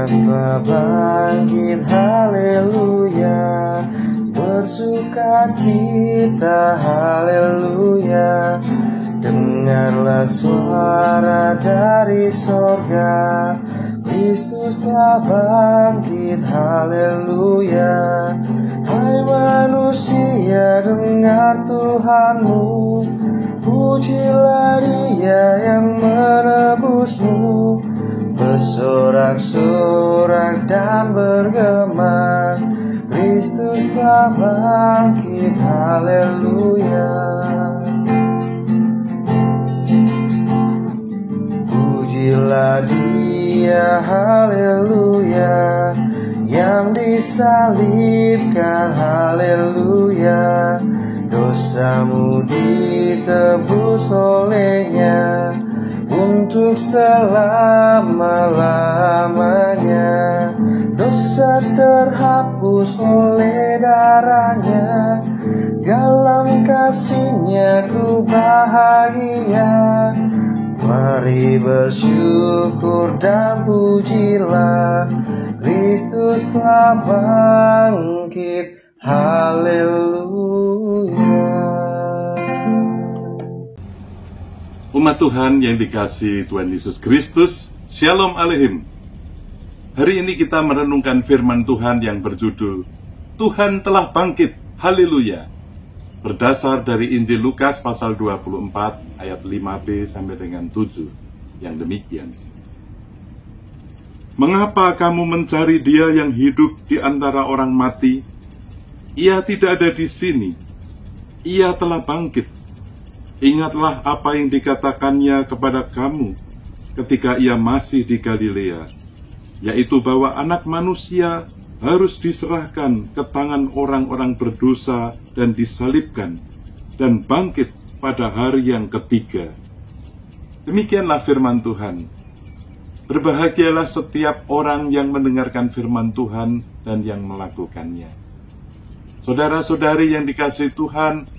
telah bangkit, haleluya. Bersuka cita, haleluya. Dengarlah suara dari sorga, Kristus telah bangkit, haleluya. Hai manusia, dengar Tuhanmu, pujilah Dia yang menebusmu. Bersorak-sorak dan bergema, Kristus telah bangkit, haleluya. Pujilah Dia, haleluya, yang disalibkan, haleluya. Dosamu ditebus olehnya untuk selama-lamanya. Dosa terhapus oleh darahnya, dalam kasih-Nya ku bahagia. Mari bersyukur dan pujilah, Kristus telah bangkit, haleluya. Umat Tuhan yang dikasihi Tuhan Yesus Kristus, Shalom Aleichem. Hari ini kita merenungkan firman Tuhan yang berjudul Tuhan telah bangkit, haleluya. Berdasar dari Injil Lukas pasal 24 ayat 5b sampai dengan 7 yang demikian. Mengapa kamu mencari Dia yang hidup di antara orang mati? Ia tidak ada di sini. Ia telah bangkit. Ingatlah apa yang dikatakannya kepada kamu ketika Ia masih di Galilea, yaitu bahwa Anak Manusia harus diserahkan ke tangan orang-orang berdosa dan disalibkan, dan bangkit pada hari yang ketiga. Demikianlah firman Tuhan. Berbahagialah setiap orang yang mendengarkan firman Tuhan dan yang melakukannya. Saudara-saudari yang dikasihi Tuhan,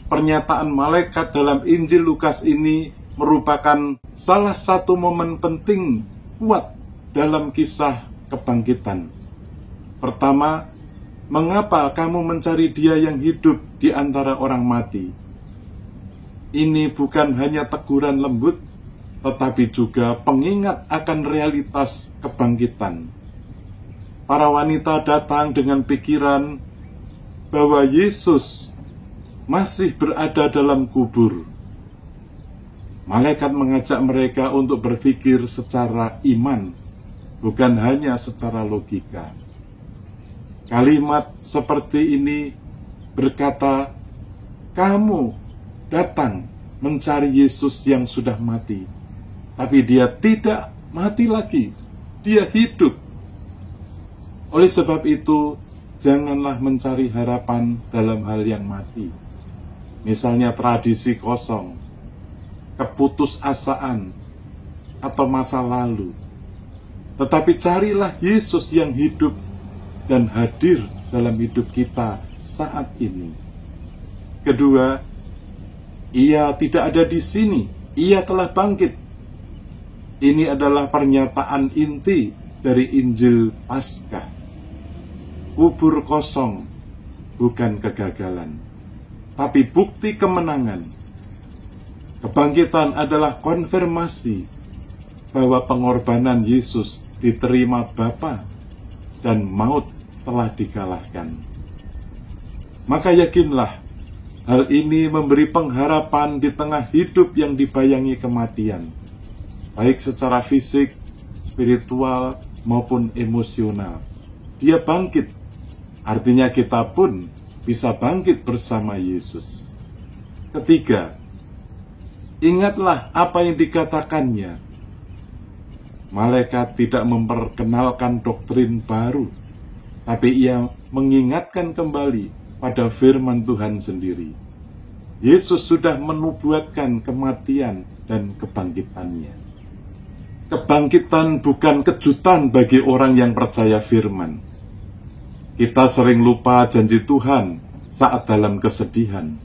pernyataan malaikat dalam Injil Lukas ini merupakan salah satu momen penting kuat dalam kisah kebangkitan. Pertama, mengapa kamu mencari Dia yang hidup di antara orang mati? Ini bukan hanya teguran lembut, tetapi juga pengingat akan realitas kebangkitan. Para wanita datang dengan pikiran bahwa Yesus masih berada dalam kubur. Malaikat mengajak mereka untuk berpikir secara iman, bukan hanya secara logika. Kalimat seperti ini berkata, kamu datang mencari Yesus yang sudah mati, tapi Dia tidak mati lagi, Dia hidup. Oleh sebab itu, janganlah mencari harapan dalam hal yang mati. Misalnya tradisi kosong, keputusasaan, atau masa lalu. Tetapi carilah Yesus yang hidup dan hadir dalam hidup kita saat ini. Kedua, Ia tidak ada di sini, Ia telah bangkit. Ini adalah pernyataan inti dari Injil Paskah. Kubur kosong bukan kegagalan, tapi bukti kemenangan. Kebangkitan adalah konfirmasi bahwa pengorbanan Yesus diterima Bapa dan maut telah dikalahkan. Maka yakinlah, hal ini memberi pengharapan di tengah hidup yang dibayangi kematian, baik secara fisik, spiritual, maupun emosional. Dia bangkit, artinya kita pun bisa bangkit bersama Yesus. Ketiga, ingatlah apa yang dikatakannya. Malaikat tidak memperkenalkan doktrin baru, tapi ia mengingatkan kembali pada firman Tuhan sendiri. Yesus sudah menubuatkan kematian dan kebangkitannya. Kebangkitan bukan kejutan bagi orang yang percaya firman. Kita sering lupa janji Tuhan saat dalam kesedihan.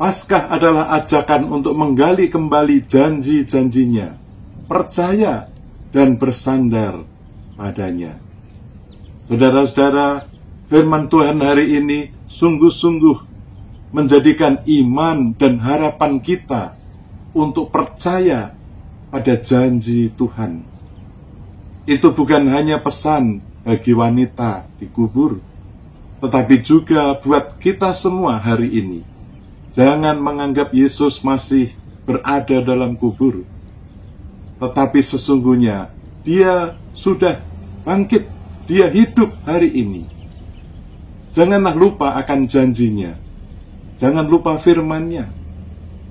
Paskah adalah ajakan untuk menggali kembali janji-janjinya, percaya dan bersandar padanya. Saudara-saudara, firman Tuhan hari ini sungguh-sungguh menjadikan iman dan harapan kita untuk percaya pada janji Tuhan. Itu bukan hanya pesan bagi wanita di kubur, tetapi juga buat kita semua hari ini. Jangan menganggap Yesus masih berada dalam kubur, tetapi sesungguhnya Dia sudah bangkit. Dia hidup hari ini. Janganlah lupa akan janjinya. Jangan lupa firman-Nya.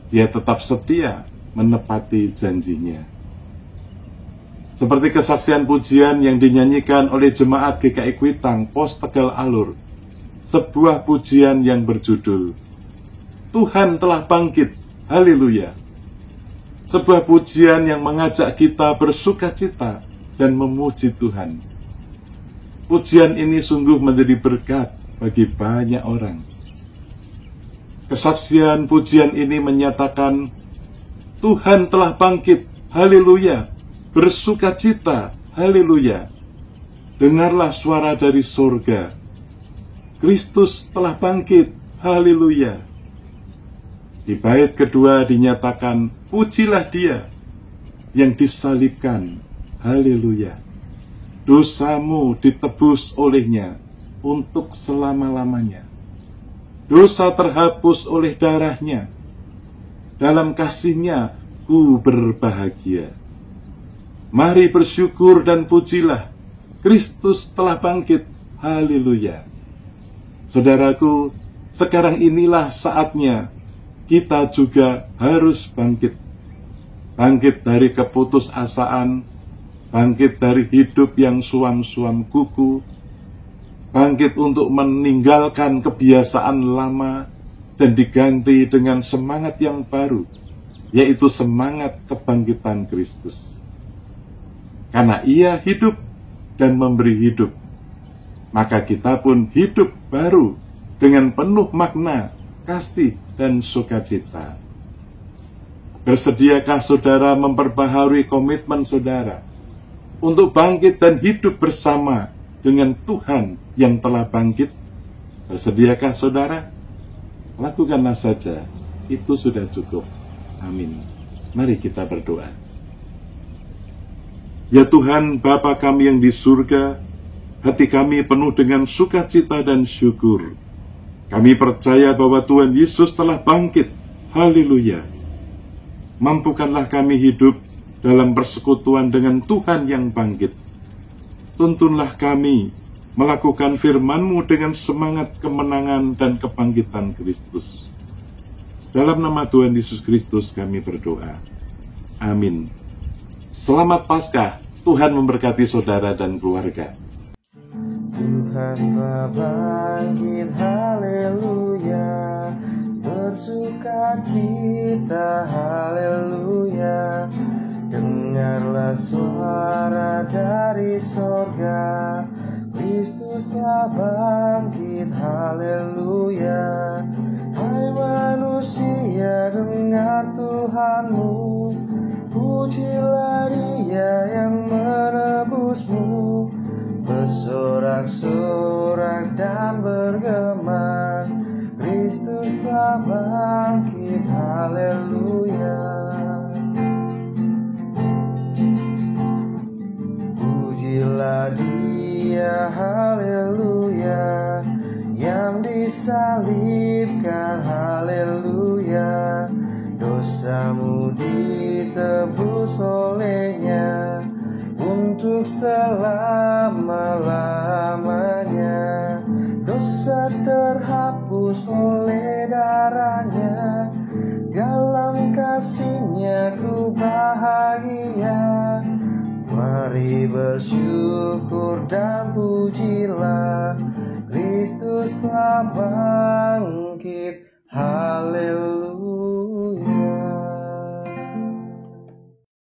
Dia tetap setia menepati janjinya. Seperti kesaksian pujian yang dinyanyikan oleh jemaat GKI Kuitang, Pos Tegal Alur. Sebuah pujian yang berjudul Tuhan telah bangkit, haleluya. Sebuah pujian yang mengajak kita bersukacita dan memuji Tuhan. Pujian ini sungguh menjadi berkat bagi banyak orang. Kesaksian pujian ini menyatakan, Tuhan telah bangkit, haleluya, bersukacita, haleluya. Dengarlah suara dari sorga, Kristus telah bangkit, haleluya. Di bait kedua dinyatakan, pujilah Dia yang disalibkan, haleluya. Dosamu ditebus olehnya untuk selama-lamanya. Dosa terhapus oleh darahnya. Dalam kasihnya ku berbahagia. Mari bersyukur dan pujilah. Kristus telah bangkit. Haleluya. Saudaraku, sekarang inilah saatnya kita juga harus bangkit. Bangkit dari keputusasaan, bangkit dari hidup yang suam-suam kuku, bangkit untuk meninggalkan kebiasaan lama dan diganti dengan semangat yang baru, yaitu semangat kebangkitan Kristus. Karena Ia hidup dan memberi hidup, maka kita pun hidup baru dengan penuh makna, kasih, dan sukacita. Bersediakah saudara memperbaharui komitmen saudara untuk bangkit dan hidup bersama dengan Tuhan yang telah bangkit? Bersediakah saudara? Lakukanlah saja, itu sudah cukup. Amin. Mari kita berdoa. Ya Tuhan, Bapa kami yang di surga, hati kami penuh dengan sukacita dan syukur. Kami percaya bahwa Tuhan Yesus telah bangkit. Haleluya. Mampukanlah kami hidup dalam persekutuan dengan Tuhan yang bangkit. Tuntunlah kami melakukan firman-Mu dengan semangat kemenangan dan kebangkitan Kristus. Dalam nama Tuhan Yesus Kristus kami berdoa. Amin. Selamat Paskah. Tuhan memberkati saudara dan keluarga. Tuhan telah bangkit, haleluya. Bersukacita, haleluya. Dengarlah suara dari sorga, Kristus telah bangkit, haleluya. Hai manusia, dengar Tuhanmu, pujilah Dia yang menebusmu. Bersorak-sorak dan bergema, Kristus telah bangkit, haleluya. Pujilah Dia, haleluya, yang disalibkan, haleluya. Dosamu ditebus olehnya untuk selama-lamanya. Dosa terhapus oleh darahnya, dalam kasih-Nya ku bahagia. Mari bersyukur dan pujilah, Kristus telah bangkit, haleluya.